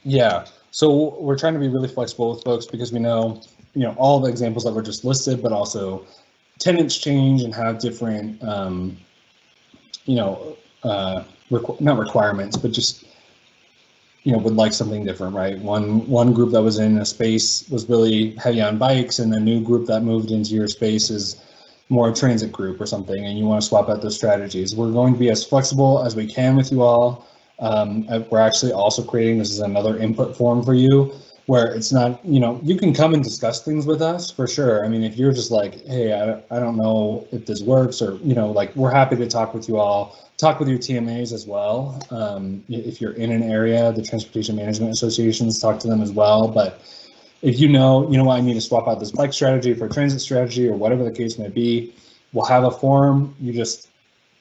Yeah, so we're trying to be really flexible with folks because we know, all the examples that were just listed, but also tenants change and have different, not requirements, but just, would like something different, right? One group that was in a space was really heavy on bikes, and the new group that moved into your space is more a transit group or something, and you want to swap out those strategies. We're going to be as flexible as we can with you all. We're actually also creating, this is another input form for you, where it's not, you can come and discuss things with us for sure. I mean, if you're just like, hey, I don't know if this works, or, like, we're happy to talk with you all, talk with your TMAs as well. If you're in an area, the Transportation Management Associations, talk to them as well. But if I need to swap out this bike strategy for a transit strategy or whatever the case may be, we'll have a form. You just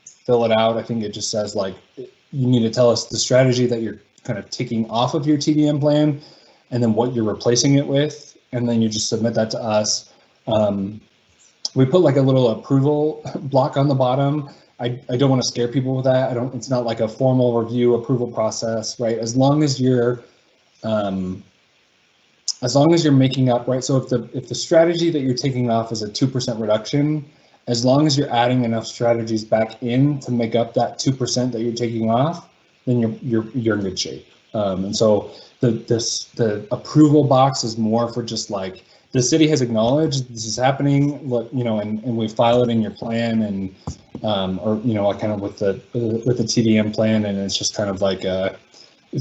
fill it out. I think it just says, like, you need to tell us the strategy that you're kind of taking off of your TDM plan and then what you're replacing it with, and then you just submit that to us. We put like a little approval block on the bottom. I don't want to scare people with that. It's not like a formal review approval process, right? As long as you're making up, right? So if the strategy that you're taking off is a 2% reduction, as long as you're adding enough strategies back in to make up that 2% that you're taking off, then you're in good shape. And so the approval box is more for just like, the city has acknowledged this is happening, and we file it in your plan, and or kind of with the TDM plan, and it's just kind of like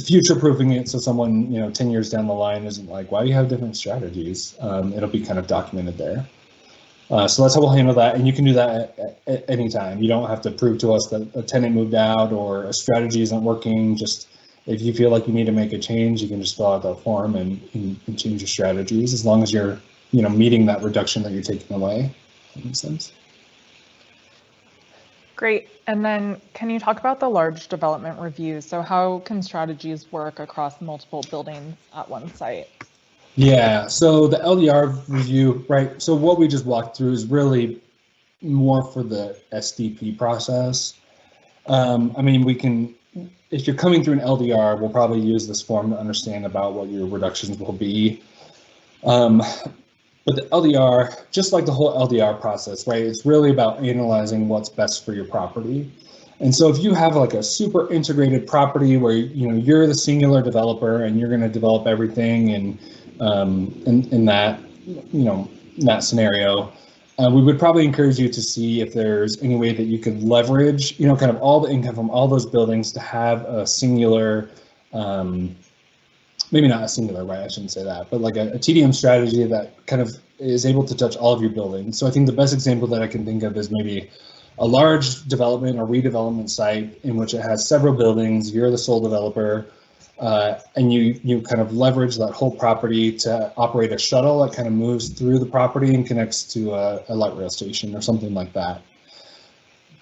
future proofing it, so someone 10 years down the line isn't like, why do you have different strategies? It'll be kind of documented there. So that's how we'll handle that, and you can do that at any time. You don't have to prove to us that a tenant moved out or a strategy isn't working. Just if you feel like you need to make a change, you can just fill out that form and change your strategies, as long as you're meeting that reduction that you're taking away. That makes sense. Great. And then can you talk about the large development review? So how can strategies work across multiple buildings at one site? Yeah, so the LDR review, right? So what we just walked through is really more for the SDP process. I mean, we can, if you're coming through an LDR, we'll probably use this form to understand about what your reductions will be. But the LDR, just like the whole LDR process, right? It's really about analyzing what's best for your property. And so if you have like a super integrated property where you're the singular developer and you're going to develop everything, and in that that scenario, we would probably encourage you to see if there's any way that you could leverage kind of all the income from all those buildings to have a singular, maybe not a singular, right? I shouldn't say that, but like a TDM strategy that kind of is able to touch all of your buildings. So I think the best example that I can think of is maybe a large development or redevelopment site in which it has several buildings. You're the sole developer, and you kind of leverage that whole property to operate a shuttle that kind of moves through the property and connects to a light rail station or something like that.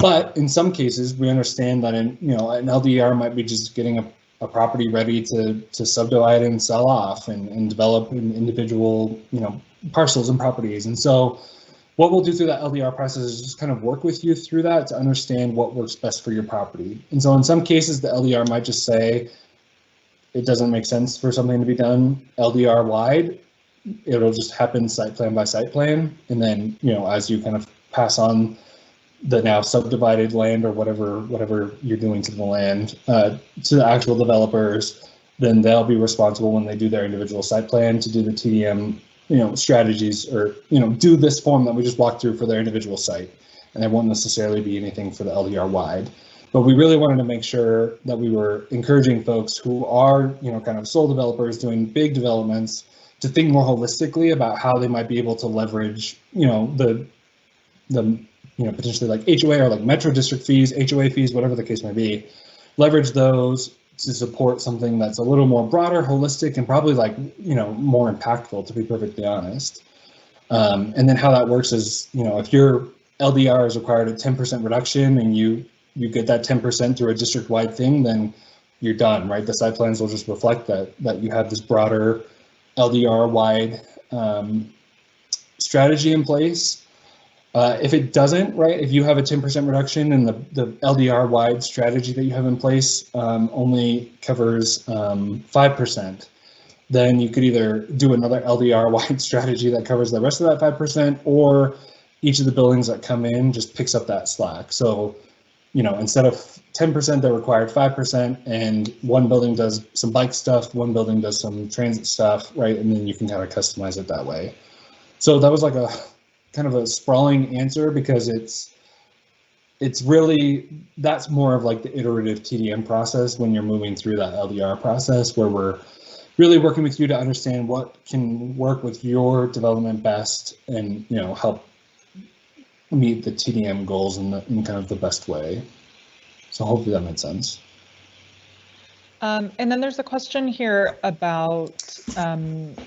But in some cases, we understand that an LDR might be just getting a property ready to subdivide and sell off and develop in individual parcels and properties. And so what we'll do through that LDR process is just kind of work with you through that to understand what works best for your property. And so in some cases, the LDR might just say it doesn't make sense for something to be done LDR wide. It'll just happen site plan by site plan. And then, as you kind of pass on the now subdivided land or whatever you're doing to the land to the actual developers, then they'll be responsible when they do their individual site plan to do the TDM strategies, or do this form that we just walked through for their individual site, and there won't necessarily be anything for the LDR wide. But we really wanted to make sure that we were encouraging folks who are kind of sole developers doing big developments to think more holistically about how they might be able to leverage the potentially like HOA or like metro district fees, HOA fees, whatever the case may be, leverage those to support something that's a little more broader, holistic, and probably like more impactful, to be perfectly honest. And then how that works is if your LDR is required a 10% reduction and you get that 10% through a district-wide thing, then you're done, right? The site plans will just reflect that you have this broader LDR-wide strategy in place. If it doesn't, right, if you have a 10% reduction and the LDR wide strategy that you have in place only covers 5%, then you could either do another LDR wide strategy that covers the rest of that 5%, or each of the buildings that come in just picks up that slack. So, instead of 10%, they're required 5%, and one building does some bike stuff, one building does some transit stuff, right, and then you can kind of customize it that way. So that was like a kind of a sprawling answer, because it's really, that's more of like the iterative TDM process when you're moving through that LDR process, where we're really working with you to understand what can work with your development best and help meet the TDM goals in kind of the best way. So hopefully that made sense. And then there's a question here about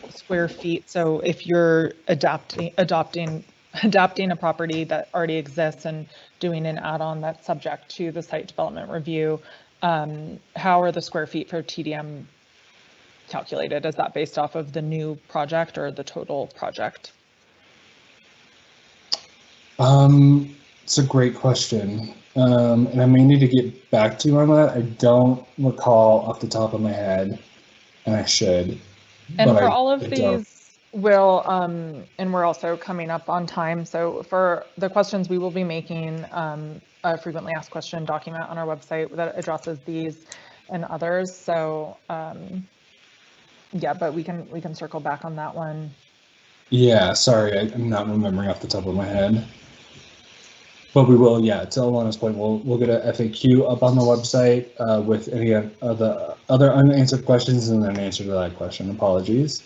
square feet. So if you're adapting a property that already exists and doing an add-on that's subject to the site development review, how are the square feet for TDM calculated? Is that based off of the new project or the total project? It's a great question. And I may need to get back to you on that. I don't recall off the top of my head, and I should. And for all of these, we'll, and we're also coming up on time. So for the questions, we will be making a frequently asked question document on our website that addresses these and others. So yeah, but we can circle back on that one. Yeah, sorry, I'm not remembering off the top of my head. But we will, yeah, to Alana's point, we'll get a FAQ up on the website with any of the other unanswered questions and an answer to that question. Apologies.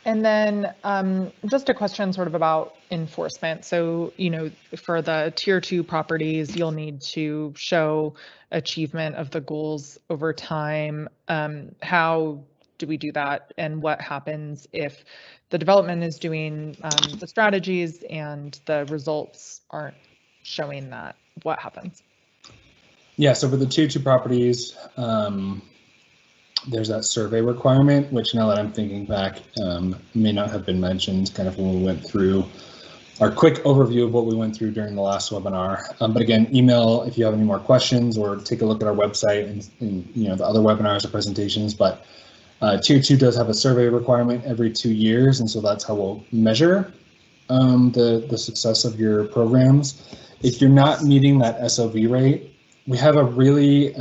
And then just a question sort of about enforcement. So, for the tier 2 properties, you'll need to show achievement of the goals over time. How do we do that? And what happens if the development is doing the strategies and the results aren't showing that what happens? Yeah, so for the tier 2 properties, there's that survey requirement, which now that I'm thinking back, may not have been mentioned kind of when we went through our quick overview of what we went through during the last webinar. But again, email if you have any more questions, or take a look at our website and the other webinars or presentations. But tier 2 does have a survey requirement every 2 years, and so that's how we'll measure the success of your programs. If you're not meeting that SOV rate, we have a really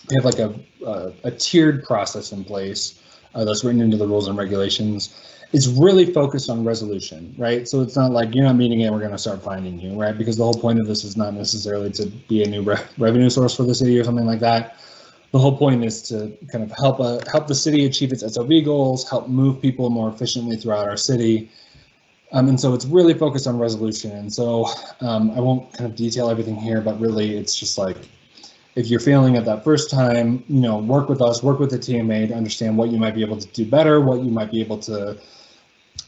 we have like a tiered process in place that's written into the rules and regulations. It's really focused on resolution, right? So it's not like you're not meeting it, we're going to start finding you, right? Because the whole point of this is not necessarily to be a new revenue source for the city or something like that. The whole point is to kind of help the city achieve its SOV goals, help move people more efficiently throughout our city. And so it's really focused on resolution. And so I won't kind of detail everything here, but really it's just like, if you're failing at that first time, work with us, work with the TMA to understand what you might be able to do better, what you might be able to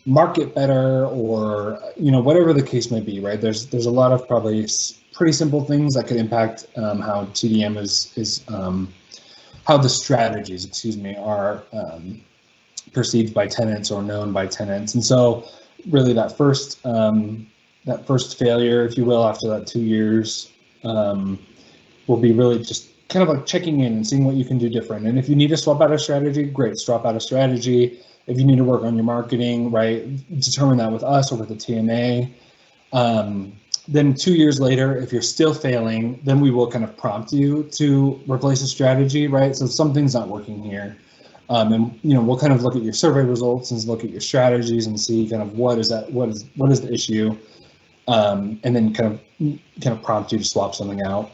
market better, or whatever the case may be, right? There's a lot of probably pretty simple things that could impact how TDM is how the strategies, are perceived by tenants or known by tenants. And so really that first failure, if you will, after that 2 years, will be really just kind of like checking in and seeing what you can do different. And if you need to swap out a strategy, great, swap out a strategy. If you need to work on your marketing, right, determine that with us or with the TMA. Then 2 years later, if you're still failing, then we will kind of prompt you to replace a strategy, right? So something's not working here. And we'll kind of look at your survey results and look at your strategies and see kind of what is the issue, and then kind of prompt you to swap something out.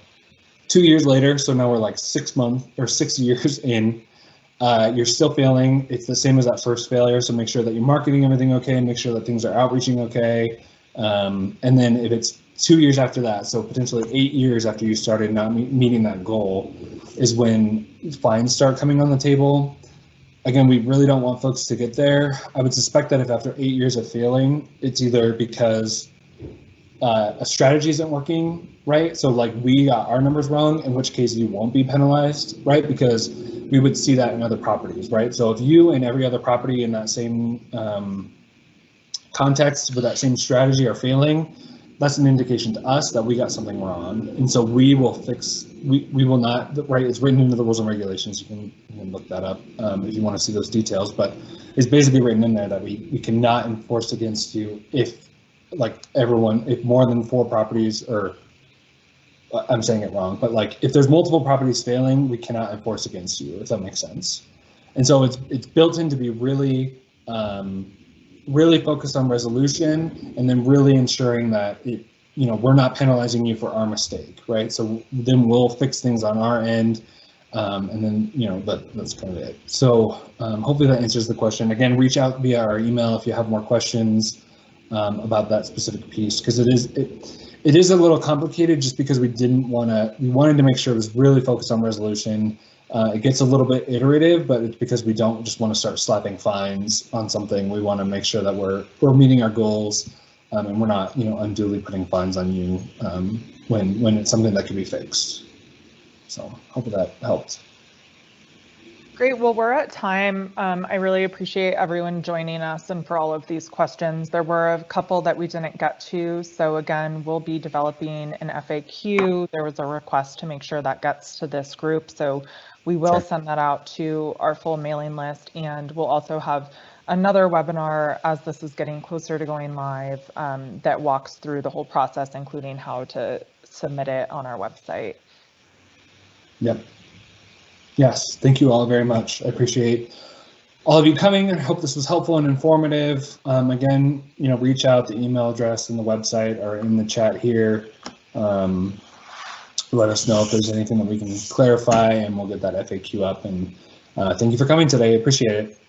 2 years later, so now we're like 6 months or 6 years in, you're still failing. It's the same as that first failure. So make sure that you're marketing everything okay, make sure that things are outreaching okay. And then if it's 2 years after that, so potentially 8 years after you started not meeting that goal, is when fines start coming on the table. Again, we really don't want folks to get there. I would suspect that if after 8 years of failing, it's either because a strategy isn't working, right? So like we got our numbers wrong, in which case you won't be penalized, right? Because we would see that in other properties, right? So if you and every other property in that same context with that same strategy are failing, that's an indication to us that we got something wrong. And so we will fix, we will not, right? It's written into the rules and regulations. You can look that up if you want to see those details, but it's basically written in there that we cannot enforce against you if more than 4 properties, or I'm saying it wrong, but like if there's multiple properties failing, we cannot enforce against you, if that makes sense. And so it's built in to be really really focused on resolution, and then really ensuring that we're not penalizing you for our mistake, right? So then we'll fix things on our end, and then that's kind of it. So hopefully that answers the question. Again, reach out via our email if you have more questions about that specific piece, because it is a little complicated, just because we wanted to make sure it was really focused on resolution. It gets a little bit iterative, but it's because we don't just want to start slapping fines on something. We want to make sure that we're meeting our goals, and we're not unduly putting fines on you when it's something that can be fixed. So hopefully that helped. Great. Well, we're at time. I really appreciate everyone joining us and for all of these questions. There were a couple that we didn't get to. So again, we'll be developing an FAQ. There was a request to make sure that gets to this group. So we will send that out to our full mailing list. And we'll also have another webinar as this is getting closer to going live that walks through the whole process, including how to submit it on our website. Yep. Yes, thank you all very much. I appreciate all of you coming, and I hope this was helpful and informative. Again, reach out. The email address and the website are in the chat here. Let us know if there's anything that we can clarify, and we'll get that FAQ up. And thank you for coming today. I appreciate it.